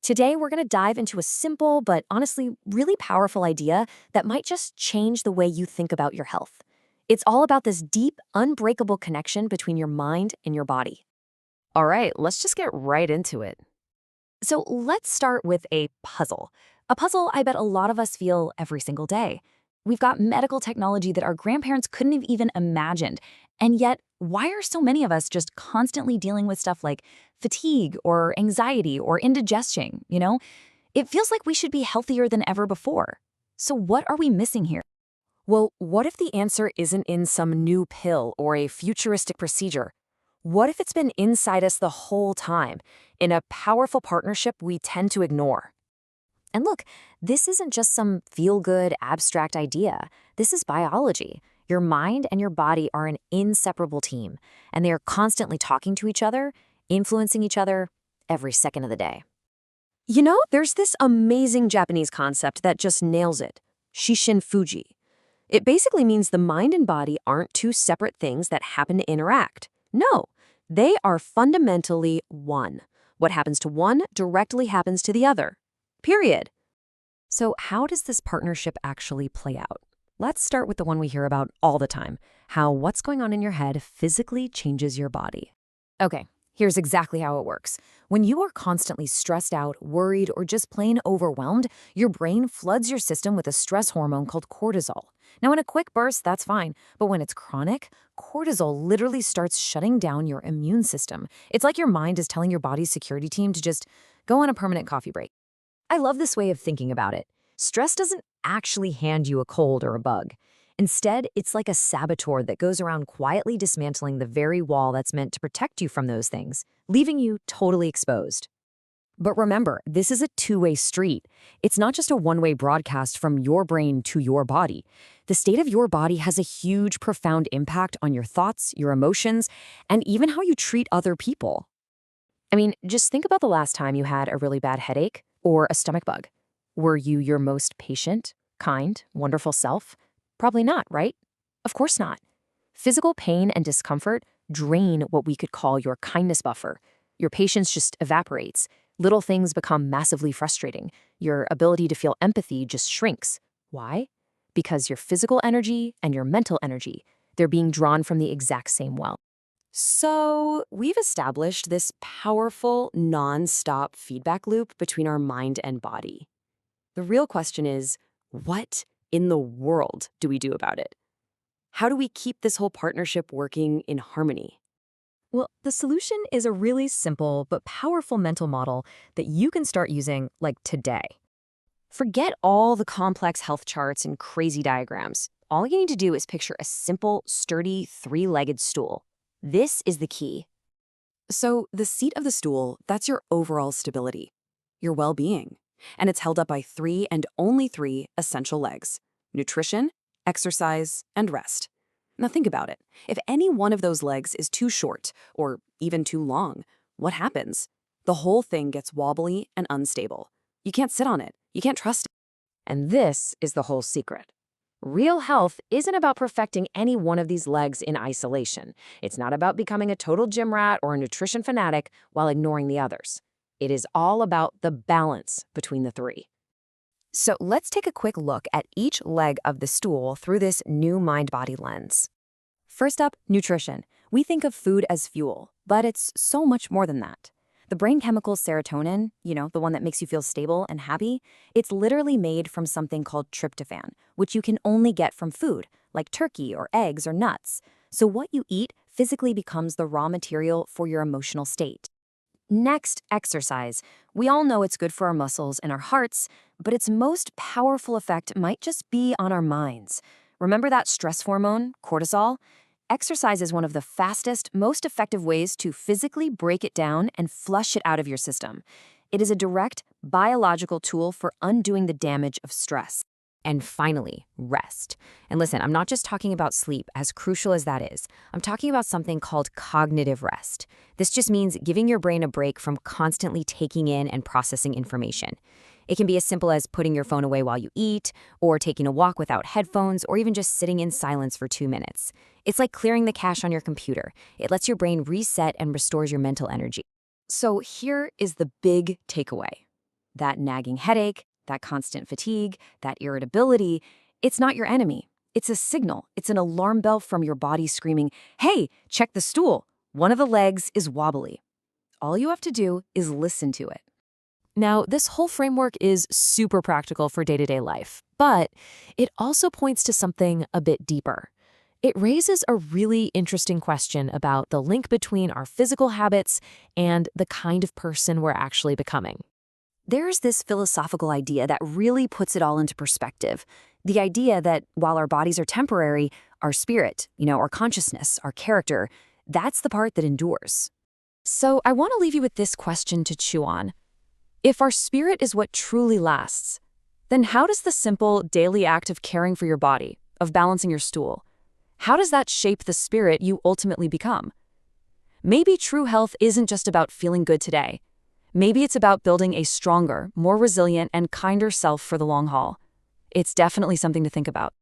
Today, we're going to dive into a simple but honestly really powerful idea that might just change the way you think about your health. It's all about this deep, unbreakable connection between your mind and your body. All right, let's just get right into it. So let's start with a puzzle. A puzzle I bet a lot of us feel every single day. We've got medical technology that our grandparents couldn't have even imagined. And yet, why are so many of us just constantly dealing with stuff like fatigue or anxiety or indigestion, It feels like we should be healthier than ever before. So what are we missing here? Well, what if the answer isn't in some new pill or a futuristic procedure? What if it's been inside us the whole time, in a powerful partnership we tend to ignore? And look, this isn't just some feel-good, abstract idea. This is biology. Your mind and your body are an inseparable team, and they are constantly talking to each other, influencing each other every second of the day. There's this amazing Japanese concept that just nails it: Shishin Fuji. It basically means the mind and body aren't two separate things that happen to interact. No, they are fundamentally one. What happens to one directly happens to the other. Period. So how does this partnership actually play out? Let's start with the one we hear about all the time: how what's going on in your head physically changes your body. Okay, here's exactly how it works. When you are constantly stressed out, worried, or just plain overwhelmed, your brain floods your system with a stress hormone called cortisol. Now, in a quick burst, that's fine, but when it's chronic, cortisol literally starts shutting down your immune system. It's like your mind is telling your body's security team to just go on a permanent coffee break. I love this way of thinking about it. Stress doesn't actually hand you a cold or a bug. Instead, it's like a saboteur that goes around quietly dismantling the very wall that's meant to protect you from those things, leaving you totally exposed. But remember, this is a two-way street. It's not just a one-way broadcast from your brain to your body. The state of your body has a huge, profound impact on your thoughts, your emotions, and even how you treat other people. I mean, just think about the last time you had a really bad headache or a stomach bug. Were you your most patient, kind, wonderful self? Probably not, right? Of course not. Physical pain and discomfort drain what we could call your kindness buffer. Your patience just evaporates. Little things become massively frustrating. Your ability to feel empathy just shrinks. Why? Because your physical energy and your mental energy, they're being drawn from the exact same well. So we've established this powerful, non-stop feedback loop between our mind and body. The real question is, what in the world do we do about it? How do we keep this whole partnership working in harmony? Well, the solution is a really simple but powerful mental model that you can start using like today. Forget all the complex health charts and crazy diagrams. All you need to do is picture a simple, sturdy, three-legged stool. This is the key. So the seat of the stool, that's your overall stability, your well-being. And it's held up by three and only three essential legs: nutrition, exercise, and rest. Now think about it. If any one of those legs is too short or even too long, what happens? The whole thing gets wobbly and unstable. You can't sit on it. You can't trust it. And this is the whole secret. Real health isn't about perfecting any one of these legs in isolation. It's not about becoming a total gym rat or a nutrition fanatic while ignoring the others. It is all about the balance between the three. So let's take a quick look at each leg of the stool through this new mind-body lens. First up, nutrition. We think of food as fuel, but it's so much more than that. The brain chemical serotonin, the one that makes you feel stable and happy, it's literally made from something called tryptophan, which you can only get from food, like turkey or eggs or nuts. So what you eat physically becomes the raw material for your emotional state. Next, exercise. We all know it's good for our muscles and our hearts, but its most powerful effect might just be on our minds. Remember that stress hormone, cortisol? Exercise is one of the fastest, most effective ways to physically break it down and flush it out of your system. It is a direct, biological tool for undoing the damage of stress. And finally, rest. And listen, I'm not just talking about sleep, as crucial as that is. I'm talking about something called cognitive rest. This just means giving your brain a break from constantly taking in and processing information. It can be as simple as putting your phone away while you eat, or taking a walk without headphones, or even just sitting in silence for 2 minutes. It's like clearing the cache on your computer. It lets your brain reset and restores your mental energy. So here is the big takeaway. That nagging headache, that constant fatigue, that irritability, it's not your enemy. It's a signal. It's an alarm bell from your body screaming, "Hey, check the stool. One of the legs is wobbly." All you have to do is listen to it. Now, this whole framework is super practical for day-to-day life, but it also points to something a bit deeper. It raises a really interesting question about the link between our physical habits and the kind of person we're actually becoming. There's this philosophical idea that really puts it all into perspective. The idea that while our bodies are temporary, our spirit, our consciousness, our character, that's the part that endures. So I want to leave you with this question to chew on. If our spirit is what truly lasts, then how does the simple daily act of caring for your body, of balancing your stool, how does that shape the spirit you ultimately become? Maybe true health isn't just about feeling good today. Maybe it's about building a stronger, more resilient, and kinder self for the long haul. It's definitely something to think about.